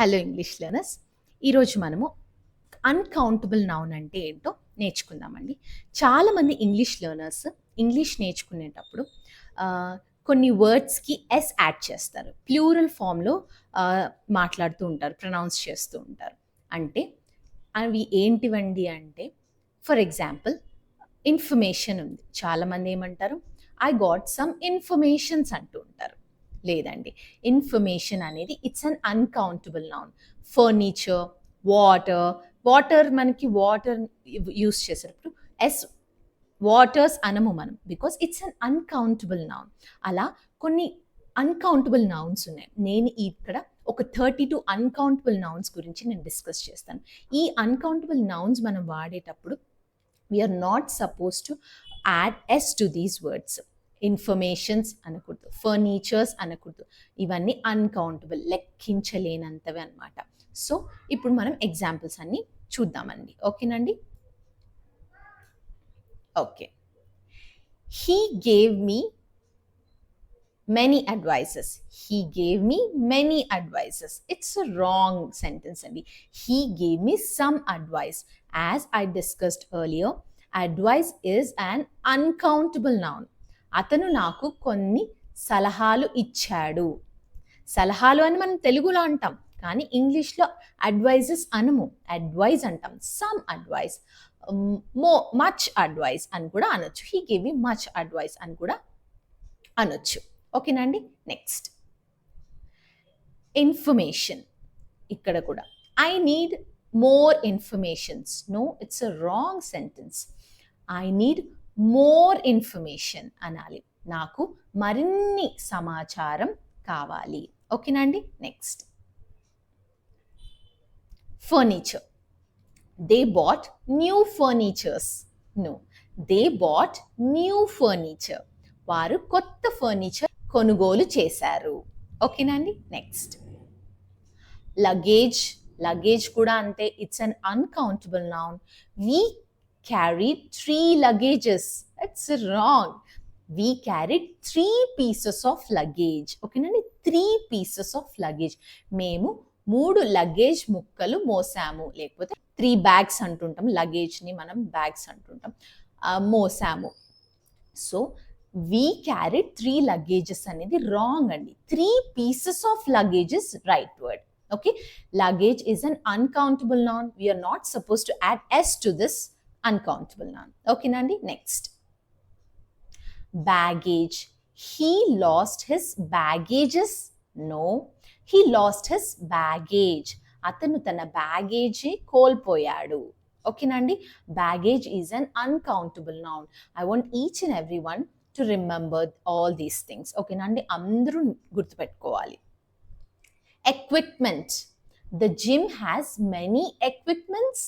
Hello English learners. ఈరోజు మనము uncountable noun అంటే ఏంటో నేర్చుకుందామండి. చాలామంది ఇంగ్లీష్ లెర్నర్స్ ఇంగ్లీష్ నేర్చుకునేటప్పుడు కొన్ని వర్డ్స్కి ఎస్ యాడ్ చేస్తారు. ప్లూరల్ ఫామ్లో మాట్లాడుతూ ఉంటారు, ప్రొనౌన్స్ చేస్తూ ఉంటారు. అంటే అవి ఏంటివండి అంటే, ఫర్ ఎగ్జాంపుల్ ఇన్ఫర్మేషన్ ఉంది. చాలామంది ఏమంటారు, ఐ గాట్ సమ్ ఇన్ఫర్మేషన్స్ అంటూ ఉంటారు. లేదండి, ఇన్ఫర్మేషన్ అనేది it's an uncountable noun. Furniture, water మనకి వాటర్ యూస్ చేసేటప్పుడు ఎస్ వాటర్స్ అనము మనం, because it's an uncountable noun. అలా కొన్ని అన్కౌంటబుల్ నౌన్స్ ఉన్నాయి. నేను ఇక్కడ ఒక 32 అన్కౌంటబుల్ నౌన్స్ గురించి నేను డిస్కస్ చేస్తాను. ఈ అన్కౌంటబుల్ నౌన్స్ మనం వాడేటప్పుడు we are not suppose to add S to these words. Informations అనకూడదు, ఫర్నిచర్స్ అనకూడదు. ఇవన్నీ అన్కౌంటబుల్, లెక్కించలేనంతవి అనమాట. సో ఇప్పుడు మనం ఎగ్జాంపుల్స్ అన్నీ చూద్దామండి. ఓకేనండి? Okay. He gave me many advices. He gave me many advices. It's a wrong sentence andi. He gave me some advice. As I discussed earlier, advice is an uncountable noun. అతను నాకు కొన్ని సలహాలు ఇచ్చాడు. సలహాలు అని మనం తెలుగులో అంటాం, కానీ ఇంగ్లీష్లో అడ్వైజెస్ అనము, అడ్వైజ్ అంటాం. సమ్ అడ్వైస్, మచ్ అడ్వైస్ అని కూడా అనొచ్చు. He gave me much advice అని కూడా అనొచ్చు. ఓకేనండి? Next information. ఇక్కడ కూడా I need more informations. No, it's a wrong sentence. I need more information అనాలి. నాకు మరిన్ని సమాచారం కావాలి. ఓకేనండి? Next furniture. They bought new furnitures. No, they bought new furniture. వారు కొత్త ఫర్నిచర్ కొనుగోలు చేశారు. ఓకేనండి? Next luggage. లగేజ్ కూడా అంతే, it's an uncountable noun. We carried 3 luggages. It's wrong. We carried 3 pieces of luggage. ఓకేనండి? 3 పీసెస్ ఆఫ్ లగేజ్. మేము 3 luggage ముక్కలు మోసాము, లేకపోతే 3 బ్యాగ్స్ అంటుంటాం. లగేజ్ని మనం బ్యాగ్స్ అంటుంటాం. మోసాము. సో we carried 3 luggages అనేది wrong అండి. 3 pieces of luggage is right word. Okay, luggage is an uncountable noun. We are not supposed to add s to this uncountable noun. Okay nandi? Next baggage. He lost his baggages. No, he lost his baggage. అతను తన baggage కోల్పోయాడు. Okay నండి? baggage is an uncountable noun. I want each and everyone to remember all these things. Okay నండి? అందరూ గుర్తుపెట్టుకోవాలి. Equipment. The gym has many equipments.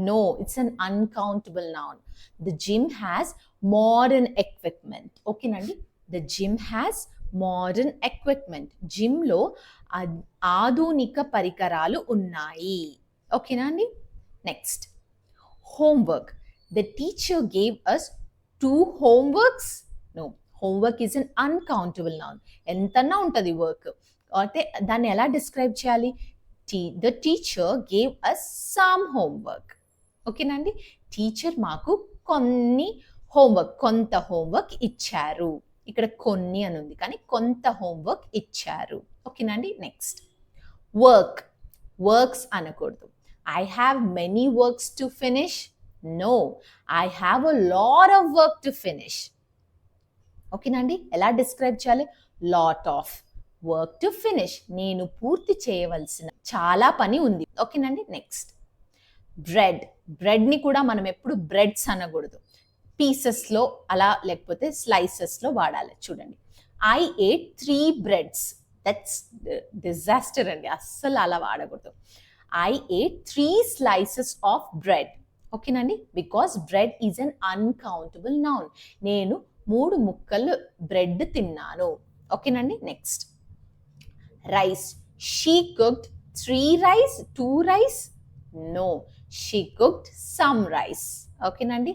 No, it's an uncountable noun. The gym has modern equipment. Okay నండి? The gym has modern equipment. Gym లో ఆధునిక పరికరాలు ఉన్నాయి. ఓకేనా అండి? Next homework. The teacher gave us 2 homeworks. No, homework is an uncountable noun. ఎంతన్నా ఉంటుంది work. అయితే దాన్ని ఎలా డిస్క్రైబ్ చేయాలి? The teacher gave us some homework. ఓకేనండి? టీచర్ మాకు కొన్ని హోంవర్క్, కొంత హోంవర్క్ ఇచ్చారు. ఇక్కడ కొన్ని అని ఉంది, కానీ కొంత హోంవర్క్ ఇచ్చారు. ఓకేనండి? Next work. వర్క్స్ అనకూడదు. I have many works to finish. No, I have a lot of work to finish. ఓకేనండి? ఎలా డిస్క్రైబ్ చేయాలి? Lot of work to finish. నేను పూర్తి చేయవలసిన చాలా పని ఉంది. ఓకేనండి? Next bread. బ్రెడ్ని కూడా మనం ఎప్పుడు బ్రెడ్స్ అనకూడదు, పీసెస్లో అలా లేకపోతే స్లైసెస్లో వాడాలి. చూడండి, I ate 3 breads. That's disaster అండి, అస్సలు అలా వాడకూడదు. I ate 3 slices of bread. ఓకేనండి? Because bread is an uncountable noun. నేను 3 ముక్కలు బ్రెడ్ తిన్నాను. ఓకేనండి? Next rice. She cooked 3 rice, 2 rice. No, she cooked some rice. ఓకేనండి?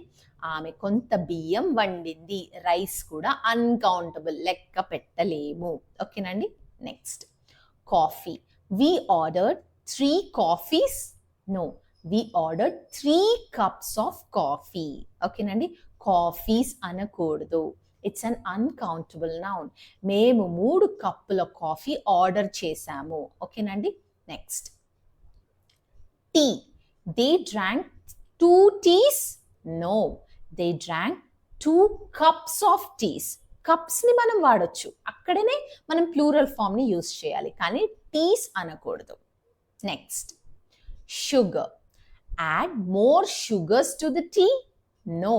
ఆమె కొంత బియ్యం వండింది. రైస్ కూడా అన్కౌంటబుల్, లెక్క పెట్టలేము. ఓకేనండి? Next coffee. We ordered 3 coffees? No, we ordered 3 cups of coffee. ఓకేనండి, కాఫీస్ అనకూడదు. It's an uncountable noun. మేము 3 కప్పుల కాఫీ ఆర్డర్ చేశాము. ఓకేనండి, next tea. They drank 2 teas? No, they drank 2 cups of teas. కప్స్ని మనం వాడొచ్చు, అక్కడనే మనం ప్లూరల్ ఫామ్ని యూజ్ చేయాలి, కానీ టీస్ అనకూడదు. Next sugar. Add more sugars to the tea? No,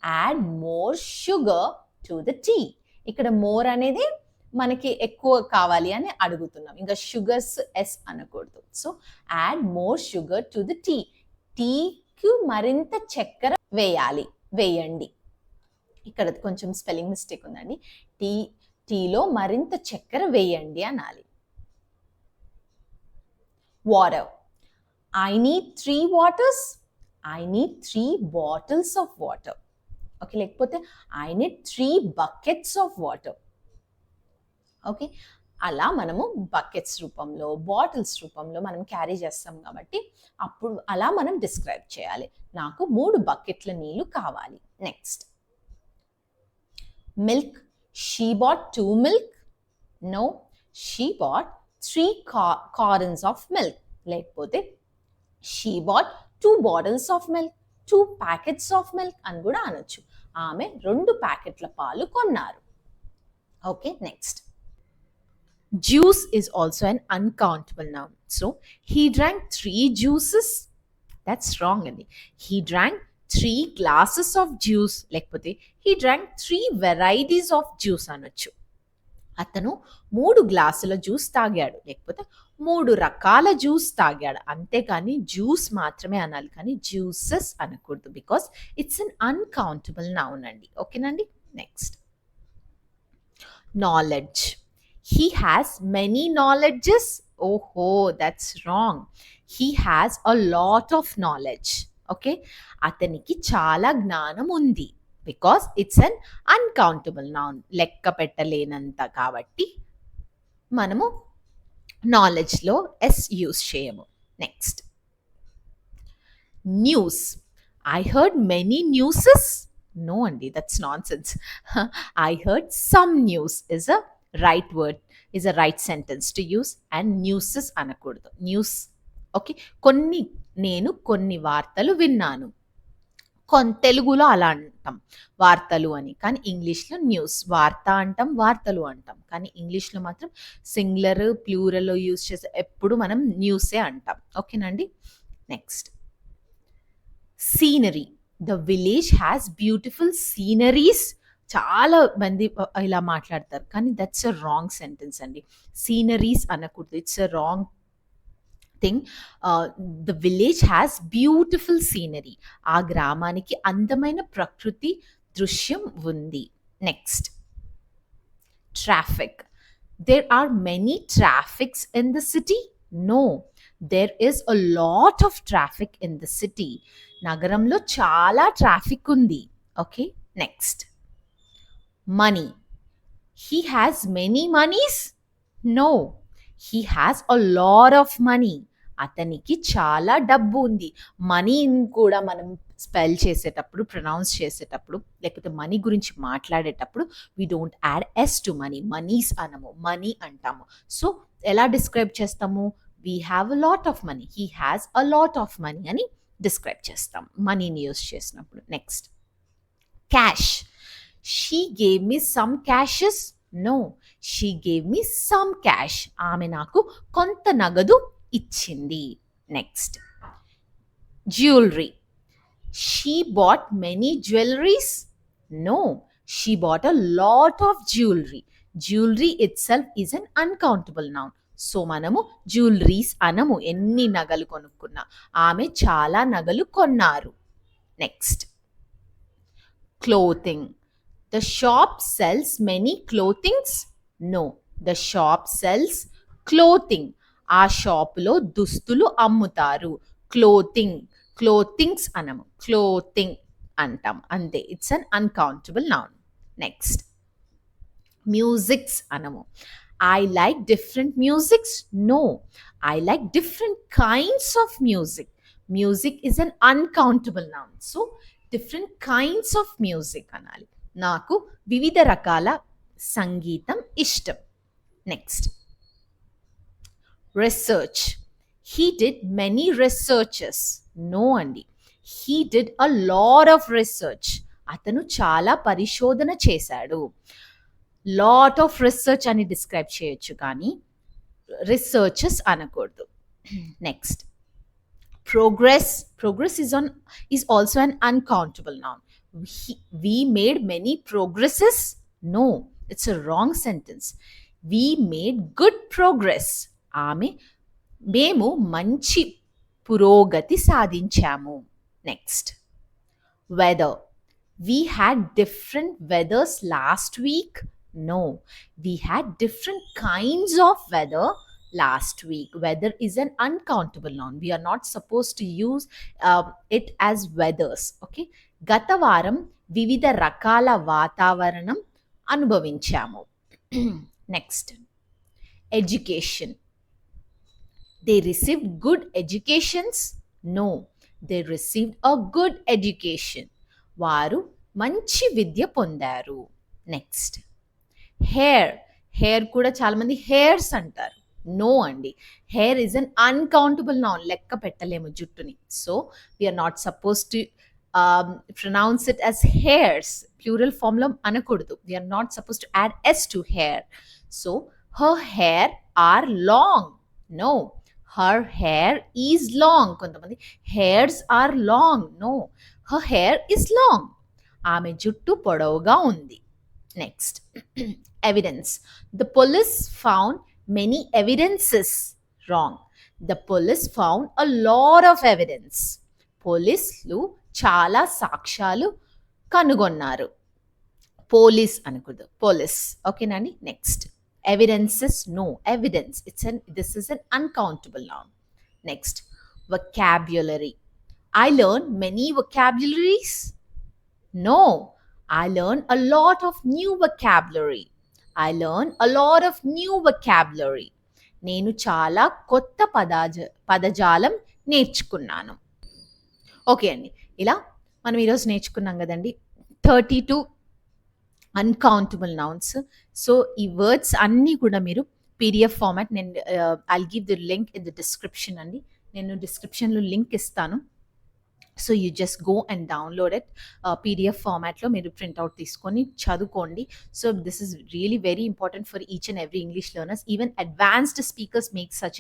add more sugar to the tea. ఇక్కడ మోర్ అనేది మనకి ఎక్కువ కావాలి అని అడుగుతున్నాం, ఇంకా షుగర్స్ ఎస్ అనకూడదు. So add more sugar to the tea. టీకి మరింత చక్కెర వేయండి. ఇక్కడ కొంచెం స్పెల్లింగ్ మిస్టేక్ ఉందండి. టీలో మరింత చక్కెర వేయండి అనాలి. Water. I need 3 waters? I need 3 bottles of water. Okay, లేకపోతే I need 3 buckets of water. Okay, అలా మనము బకెట్స్ రూపంలో, బాటిల్స్ రూపంలో మనం క్యారీ చేస్తాం కాబట్టి అప్పుడు అలా మనం డిస్క్రైబ్ చేయాలి. నాకు 3 బకెట్ల నీళ్ళు కావాలి. Next milk. She bought 2 milk? No, she bought 3 cartons of milk. లేకపోతే she bought 2 bottles of milk, 2 packets of milk అని కూడా అనొచ్చు. ఆమె 2 ప్యాకెట్ల పాలు కొన్నారు. Okay, next juice is also an uncountable noun. So he drank 3 juices? That's wrong అండి. He drank 3 glasses of juice, లేకపోతే he drank 3 varieties of juice అనొచ్చు. అతను 3 గ్లాసుల జ్యూస్ తాగాడు, లేకపోతే 3 రకాల జ్యూస్ తాగాడు, అంతేకాని జ్యూస్ మాత్రమే అనాలి, కానీ జ్యూసెస్ అనకూడదు, because it's an uncountable noun అండి. ఓకేనండి, next knowledge. He has many knowledges? Oh, that's wrong. He has a lot of knowledge. Okay, అతనికి చాలా జ్ఞానం ఉంది, because it's an uncountable noun, లెక్క పెట్టలేనంత, కాబట్టి మనము నాలెడ్జ్లో ఎస్ యూజ్ చేయము. Next news. I heard many newses? No అండి, that's nonsense. I heard some news is a right word, is a right sentence to use, and newses అనకూడదు. News. Okay, నేను కొన్ని వార్తలు విన్నాను. తెలుగులో అలా అంటాం వార్తలు అని, కానీ ఇంగ్లీష్లో న్యూస్. వార్త అంటాం, వార్తలు అంటాం, కానీ ఇంగ్లీష్లో మాత్రం సింగులర్ ప్లూరల్ యూజ్ చేసే ఎప్పుడు మనం న్యూసే అంటాం. ఓకేనండి, next scenery. The village has beautiful sceneries. చాలా మంది ఇలా మాట్లాడతారు, కానీ దట్స్ అ రాంగ్ సెంటెన్స్ అండి. సీనరీస్ అనకూడదు, it's a wrong thing. The village has beautiful scenery. ఆ గ్రామానికి అందమైన ప్రకృతి దృశ్యం ఉంది. Next traffic. There are many traffics in the city? No, there is a lot of traffic in the city. నగరంలో చాలా ట్రాఫిక్ ఉంది. Okay, next money. He has many monies? No, he has a lot of money. అతనికి చాలా డబ్బు ఉంది. మనీని కూడా మనం స్పెల్ చేసేటప్పుడు, ప్రొనౌన్స్ చేసేటప్పుడు, లేకపోతే మనీ గురించి మాట్లాడేటప్పుడు we don't add S to money. Moneys అనము, మనీ అంటాము. సో ఎలా డిస్క్రైబ్ చేస్తాము? We have a lot of money, he has a lot of money అని డిస్క్రైబ్ చేస్తాం మనీని యూస్ చేసినప్పుడు. Next cash. She gave me some cashes? No, she gave me some cash. ఆమె నాకు కొంత నగదు ఇచ్చింది. Next jewellery. She bought many jewelries? No, she bought a lot of jewelry. Jewelry itself is an uncountable noun. So మనము jewelleries అనము, ఎన్ని నగలు కొనుక్కున్నా. ఆమె చాలా నగలు కొన్నారు. Next clothing. The shop sells many clothings? No, the shop sells clothing. ఆ షాపులో దుస్తులు అమ్ముతారు. క్లోతింగ్స్ అనము, క్లోతింగ్ అంటాం, అంతే. It's an uncountable noun. Next musics అనము. I like different musics. No, I like different kinds of music. Music is an uncountable noun. So different kinds of music అనాలి. నాకు వివిధ రకాల సంగీతం ఇష్టం. Next research. He did many researches. No అండి. He did a lot of research. అతను చాలా పరిశోధన చేశాడు. లాట్ ఆఫ్ రీసెర్చ్ అని డిస్క్రైబ్ చేయొచ్చు కానీ రీసెర్చెస్ అనకూడదు. Next progress is also an uncountable noun. We made many progresses. No, it's a wrong sentence. We made good progress. మేము మంచి పురోగతి సాధించాము. Next weather. We had different weathers last week. No, we had different kinds of weather last week. Weather is an uncountable noun. We are not supposed to use it as weathers. Okay. గత వారం వివిధ రకాల వాతావరణం అనుభవించాము. Next education. They received good educations. No, they received a good education. వారు మంచి విద్య పొందారు. Next hair కూడా చాలా మంది హెయిర్స్ అంటారు. నో అండి, hair is an uncountable noun. లెక్క పెట్టలేము జుట్టుని. So we are not suppose to pronounce it as hairs. Plural ఫామ్లో అనకూడదు. We are not suppose to add S to hair. So her hair are long. No, her hair is long. కొంతమంది hairs are long. No, her hair is long. ఆమె జుట్టు పొడవుగా ఉంది. Next evidence. The police found many evidences. Wrong. The police found a lot of evidence. పోలీసులు చాలా సాక్ష్యాలు కనుగొన్నారు. Police అనకూడదు, పోలీస్. ఓకేనండి. Next evidences. No, evidence. This is an uncountable noun. Next vocabulary. I learned many vocabularies. No, I learned a lot of new vocabulary. I learned a lot of new vocabulary. నేను చాలా కొత్త పదజాలం నేర్చుకున్నాను. Okay అండి, ఇలా మనం ఈరోజు నేర్చుకున్నాం కదండి 32 అన్కౌంటబుల్ నౌన్స్. సో ఈ వర్డ్స్ అన్నీ కూడా మీరు పీడిఎఫ్ ఫార్మాట్, నేను I'll give the link in the description అండి. నేను డిస్క్రిప్షన్లో లింక్ ఇస్తాను. So you just go and download it. PDF ఫార్మాట్లో మీరు ప్రింట్అవుట్ తీసుకొని చదువుకోండి. So this is really very important for each and every English learners. Even advanced speakers make such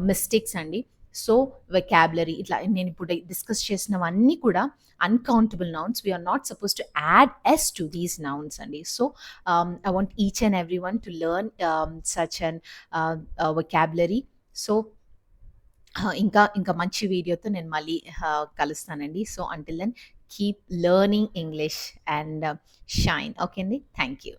mistakes అండి. So vocabulary ఇట్లా నేను ఇప్పుడు డిస్కస్ చేసినవన్నీ కూడా uncountable nouns. We are not supposed to add s to these nouns అండి. So I want each and everyone to learn such an vocabulary. So ఇంకా మంచి వీడియోతో నేను మళ్ళీ కలుస్తానండి. So until then keep learning English and shine. Okay అండి, thank you.